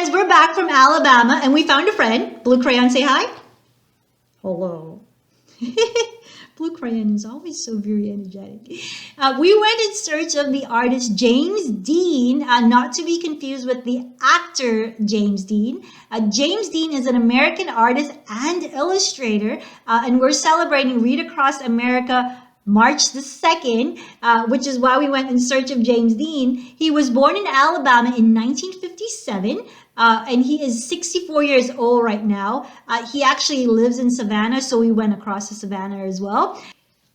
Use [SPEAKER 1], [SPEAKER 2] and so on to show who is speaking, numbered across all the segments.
[SPEAKER 1] friends, we're back from Alabama and we found a friend. Blue Crayon, say hi. Hello. Blue Crayon is always so very energetic. We went in search of the artist James Dean, not to be confused with the actor James Dean. James Dean is an American artist and illustrator, and we're celebrating Read Across America March the 2nd, which is why we went in search of James Dean. He was born in Alabama in 1957, and he is 64 years old right now. He actually lives in Savannah, so we went across to Savannah as well.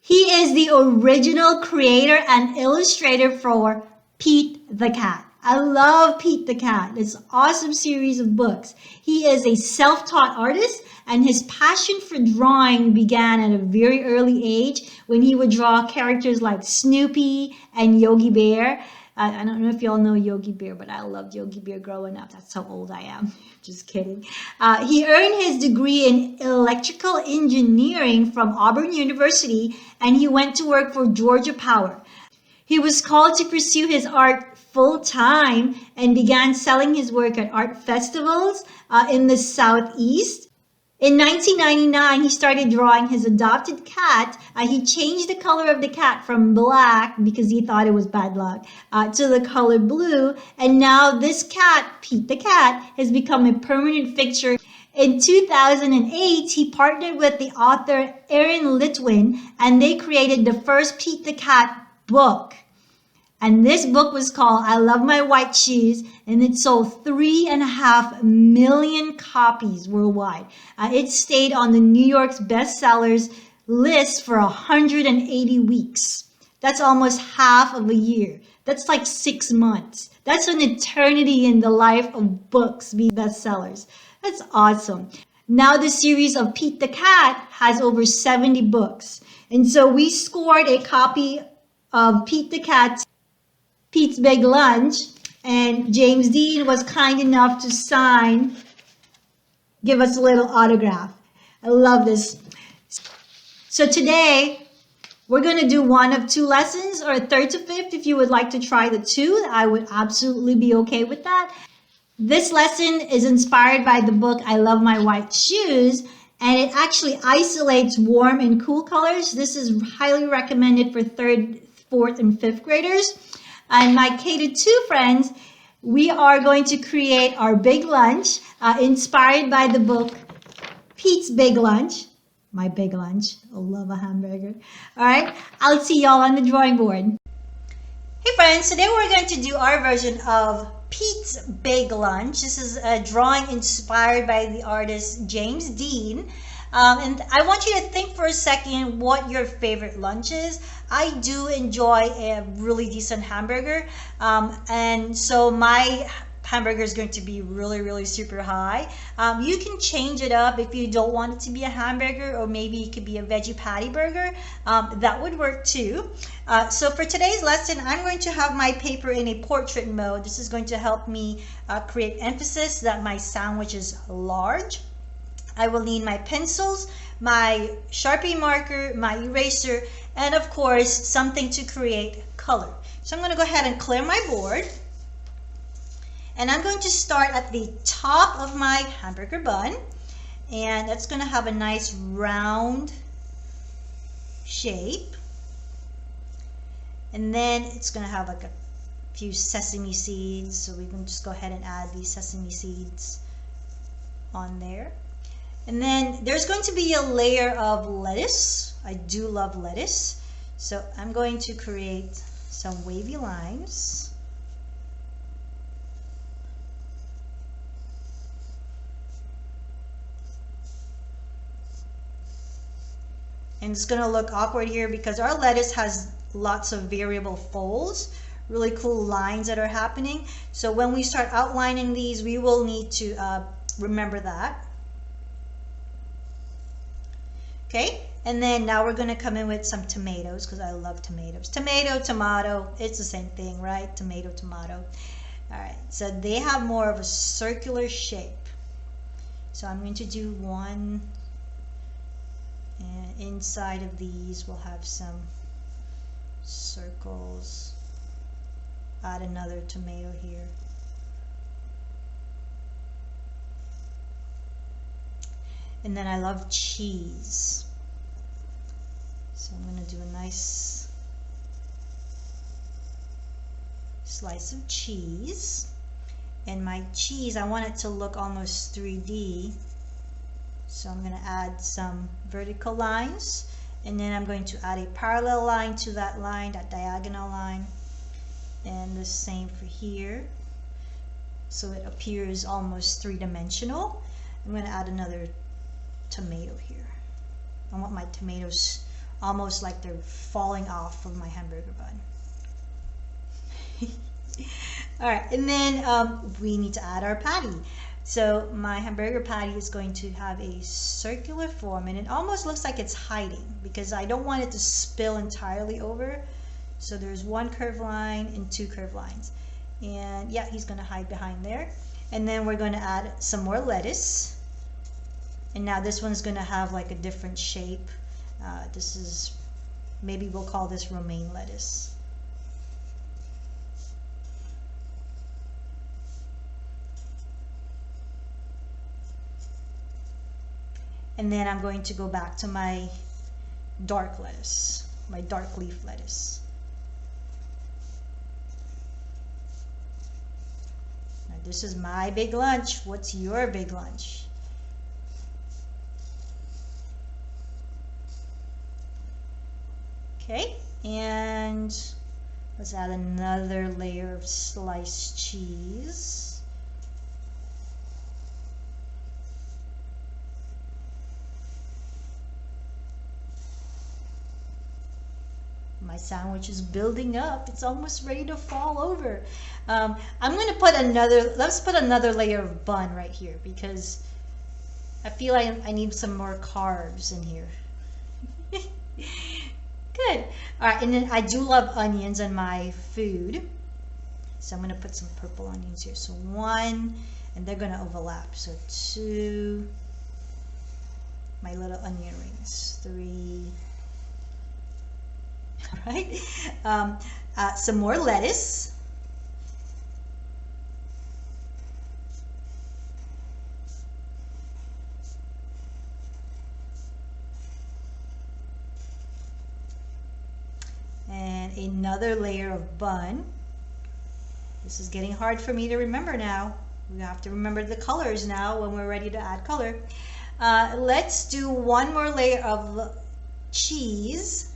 [SPEAKER 1] He is the original creator and illustrator for Pete the Cat. I love Pete the Cat. It's an awesome series of books. He is a self-taught artist, and his passion for drawing began at a very early age when he would draw characters like Snoopy and Yogi Bear. I don't know if y'all know Yogi Bear, but I loved Yogi Bear growing up. That's how old I am. Just kidding. He earned his degree in electrical engineering from Auburn University, and he went to work for Georgia Power. He was called to pursue his art full-time and began selling his work at art festivals in the Southeast. In 1999, he started drawing his adopted cat. He changed the color of the cat from black because he thought it was bad luck to the color blue. And now this cat, Pete the Cat, has become a permanent fixture. In 2008, he partnered with the author Aaron Litwin, and they created the first Pete the Cat book. And this book was called I Love My White Shoes, and it sold 3.5 million copies worldwide. It stayed on the New York's bestsellers list for 180 weeks. That's almost half of a year. That's like 6 months. That's an eternity in the life of books being bestsellers. That's awesome. Now the series of Pete the Cat has over 70 books. And so we scored a copy of Pete the Cat's Pete's Big Lunch, and James Dean was kind enough to give us a little autograph. I love this. So today, we're going to do one of two lessons, or a third to fifth. If you would like to try the two, I would absolutely be okay with that. This lesson is inspired by the book I Love My White Shoes, and it actually isolates warm and cool colors. This is highly recommended for 3rd, 4th, and 5th graders. And my K-2 friends, we are going to create our big lunch inspired by the book Pete's Big Lunch. My big lunch. I love a hamburger. All right, I'll see y'all on the drawing board. Hey friends, today we're going to do our version of Pete's Big Lunch. This is a drawing inspired by the artist James Dean. And I want you to think for a second what your favorite lunch is. I do enjoy a really decent hamburger. And so my hamburger is going to be really, really super high. You can change it up if you don't want it to be a hamburger, or maybe it could be a veggie patty burger. That would work too. So for today's lesson, I'm going to have my paper in a portrait mode. This is going to help me create emphasis that my sandwich is large. I will need my pencils, my Sharpie marker, my eraser, and of course, something to create color. So I'm going to go ahead and clear my board. And I'm going to start at the top of my hamburger bun. And that's going to have a nice round shape. And then it's going to have like a few sesame seeds. So we can just go ahead and add these sesame seeds on there. And then there's going to be a layer of lettuce. I do love lettuce. So I'm going to create some wavy lines. And it's going to look awkward here because our lettuce has lots of variable folds, really cool lines that are happening. So when we start outlining these, we will need to remember that. Okay, and then now we're going to come in with some tomatoes because I love tomatoes. Tomato, tomato, it's the same thing, right? Tomato, tomato. All right, so they have more of a circular shape. So I'm going to do one, and inside of these we'll have some circles. Add another tomato here. And then I love cheese. So I'm going to do a nice slice of cheese. And my cheese, I want it to look almost 3D. So I'm going to add some vertical lines. And then I'm going to add a parallel line to that line, that diagonal line. And the same for here. So it appears almost three-dimensional. I'm going to add another tomato here. I want my tomatoes almost like they're falling off of my hamburger bun. All right, and then we need to add our patty. So my hamburger patty is going to have a circular form, and it almost looks like it's hiding because I don't want it to spill entirely over. So there's one curved line and two curved lines. And yeah, he's going to hide behind there. And then we're going to add some more lettuce. And now this one's going to have like a different shape. This is, maybe we'll call this romaine lettuce. And then I'm going to go back to my dark lettuce, my dark leaf lettuce. Now this is my big lunch. What's your big lunch? Okay, and let's add another layer of sliced cheese. My sandwich is building up. It's almost ready to fall over. I'm going to put let's put another layer of bun right here because I feel like I need some more carbs in here. Good. All right, and then I do love onions in my food. So I'm going to put some purple onions here. So one, and they're going to overlap. So two, my little onion rings. Three. All right, some more lettuce. And another layer of bun. This is getting hard for me to remember now. We have to remember the colors now when we're ready to add color. Let's do one more layer of cheese.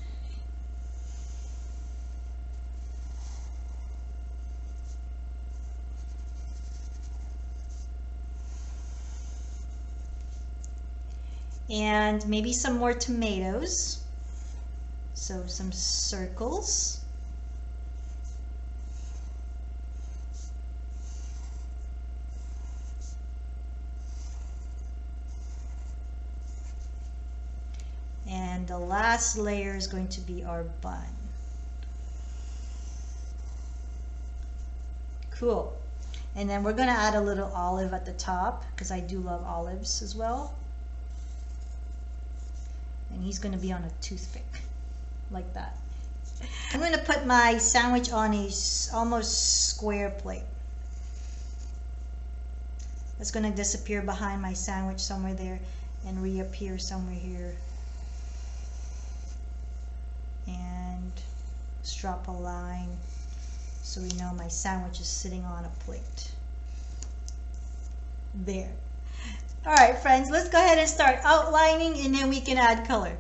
[SPEAKER 1] And maybe some more tomatoes. So some circles. And the last layer is going to be our bun. Cool. And then we're going to add a little olive at the top because I do love olives as well. And he's going to be on a toothpick like that. I'm going to put my sandwich on a almost square plate. It's going to disappear behind my sandwich somewhere there and reappear somewhere here. And let's drop a line so we know my sandwich is sitting on a plate. There. All right, friends, let's go ahead and start outlining and then we can add color.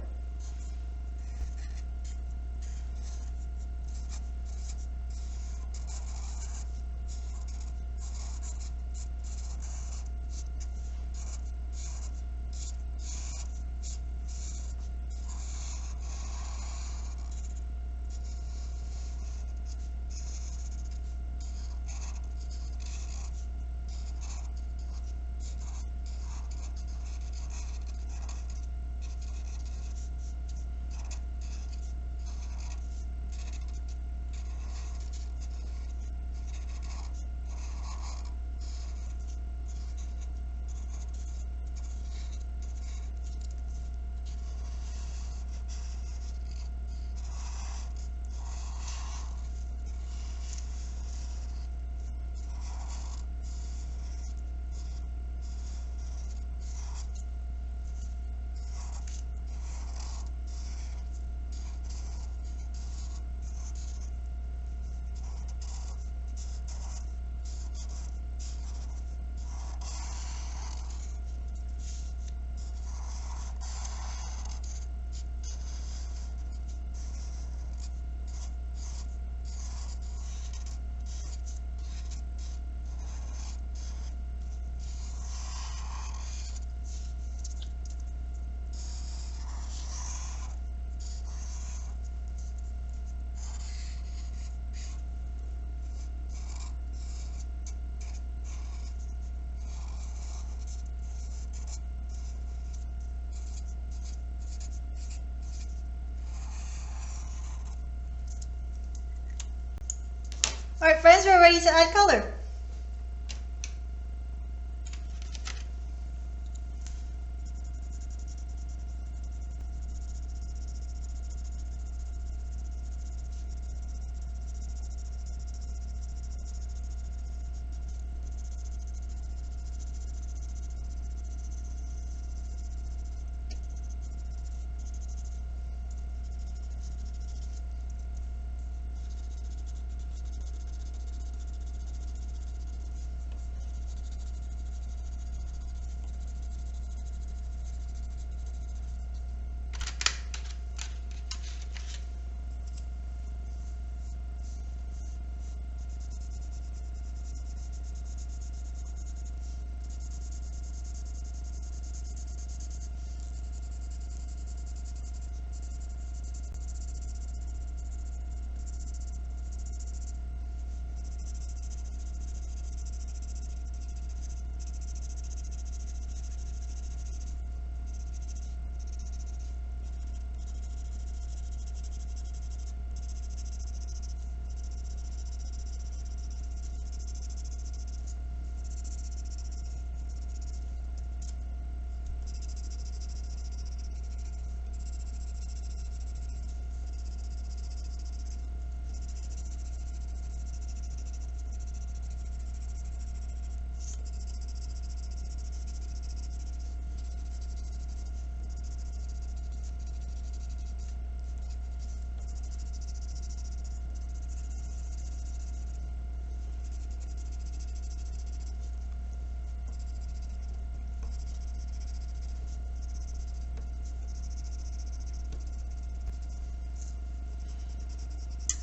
[SPEAKER 1] All right, friends, we're ready to add color.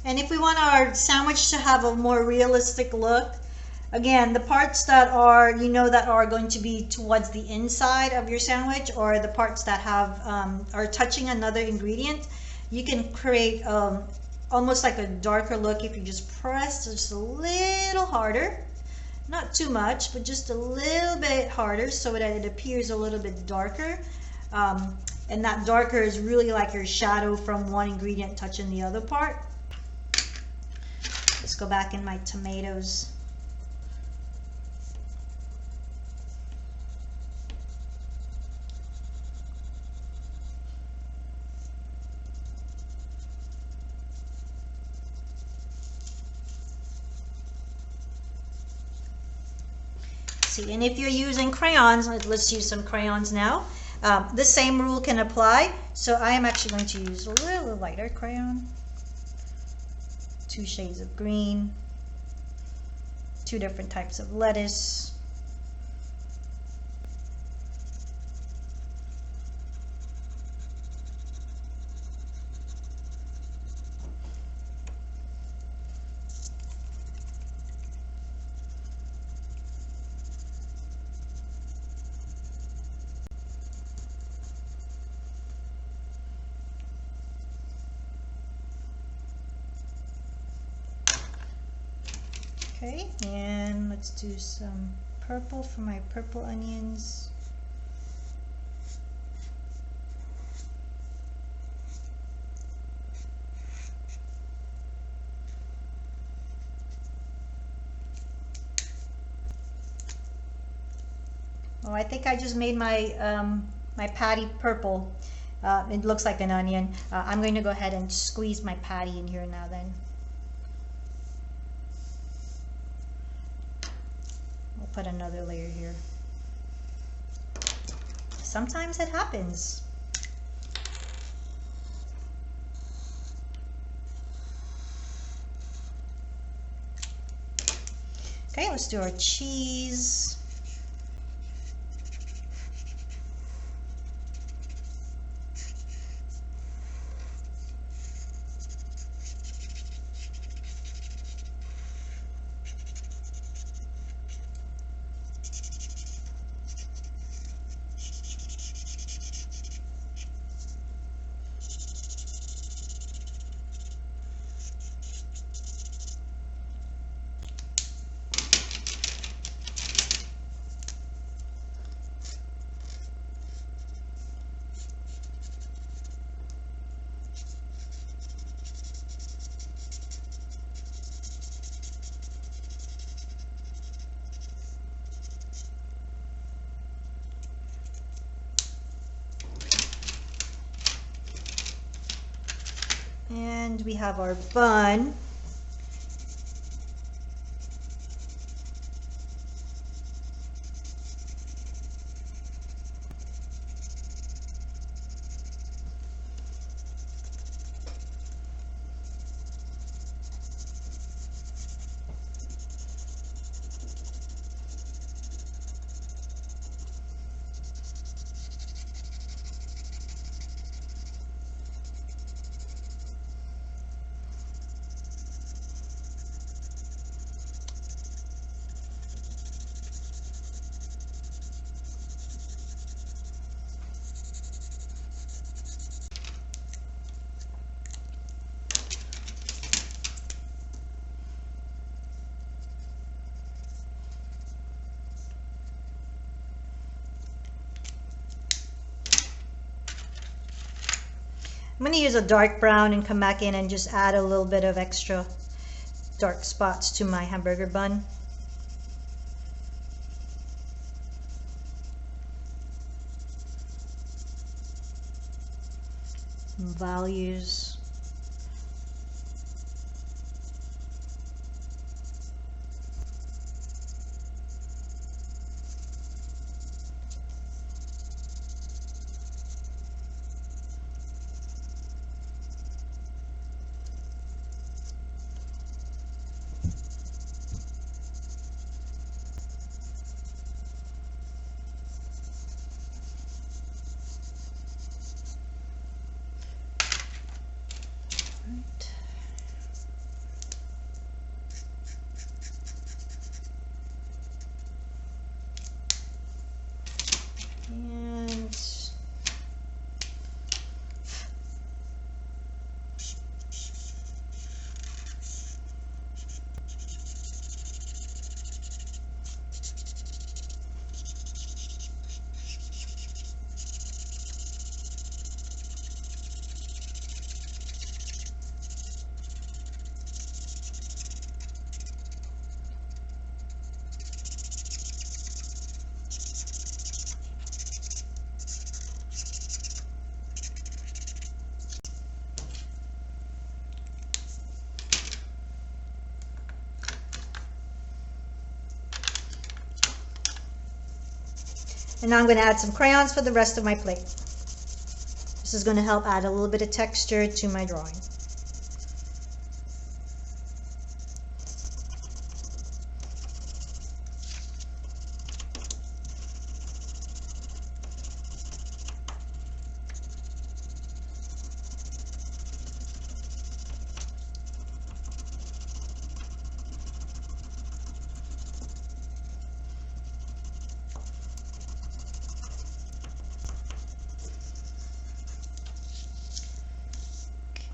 [SPEAKER 1] And if we want our sandwich to have a more realistic look, again, the parts that are, that are going to be towards the inside of your sandwich, or the parts that have are touching another ingredient, you can create almost like a darker look if you just press just a little harder. Not too much, but just a little bit harder so that it appears a little bit darker. And that darker is really like your shadow from one ingredient touching the other part. Let's go back in my tomatoes. See, and if you're using crayons, let's use some crayons now. The same rule can apply. So I am actually going to use a little lighter crayon. 2 shades of green, 2 different types of lettuce. Okay, and let's do some purple for my purple onions. Oh, I think I just made my my patty purple. It looks like an onion. I'm going to go ahead and squeeze my patty in here now then. Put another layer here. Sometimes it happens. Okay, let's do our cheese. And we have our bun. I'm going to use a dark brown and come back in and just add a little bit of extra dark spots to my hamburger bun. Values. And now I'm going to add some crayons for the rest of my plate. This is going to help add a little bit of texture to my drawing.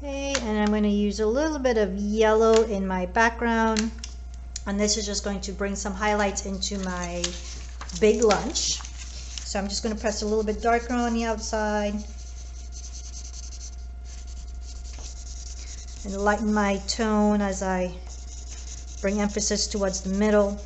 [SPEAKER 1] Okay, and I'm going to use a little bit of yellow in my background, and this is just going to bring some highlights into my big lunch. So I'm just going to press a little bit darker on the outside and lighten my tone as I bring emphasis towards the middle.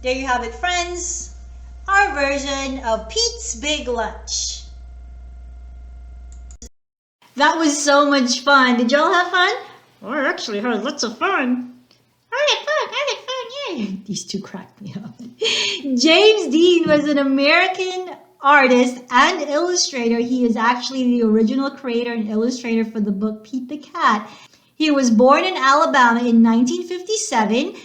[SPEAKER 1] There you have it, friends. Our version of Pete's Big Lunch. That was so much fun. Did y'all have fun? I actually had lots of fun. I had fun, yay. These two cracked me up. James Dean was an American artist and illustrator. He is actually the original creator and illustrator for the book Pete the Cat. He was born in Alabama in 1957.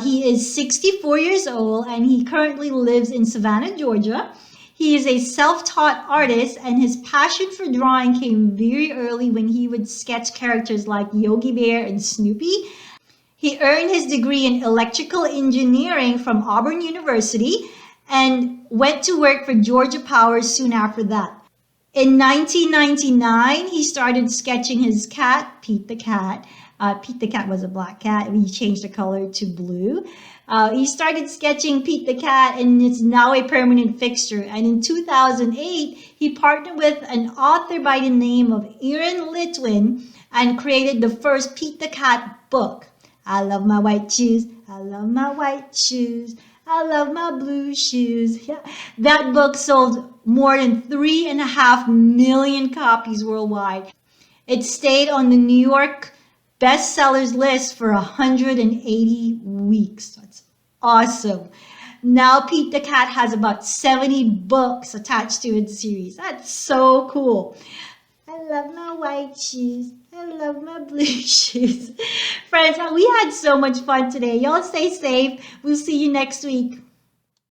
[SPEAKER 1] He is 64 years old and he currently lives in Savannah, Georgia. He is a self-taught artist and his passion for drawing came very early when he would sketch characters like Yogi Bear and Snoopy. He earned his degree in electrical engineering from Auburn University and went to work for Georgia Power soon after that. In 1999, he started sketching his cat, Pete the Cat. Pete the Cat was a black cat, and he changed the color to blue. He started sketching Pete the Cat, and it's now a permanent fixture. And in 2008, he partnered with an author by the name of Erin Litwin and created the first Pete the Cat book. I love my white shoes. I love my white shoes. I love my blue shoes. Yeah. That book sold more than 3.5 million copies worldwide. It stayed on the New York bestsellers list for 180 weeks. That's awesome. Now Pete the Cat has about 70 books attached to its series. That's so cool. I love my white shoes. I love my blue shoes. Friends, we had so much fun today. Y'all stay safe. We'll see you next week.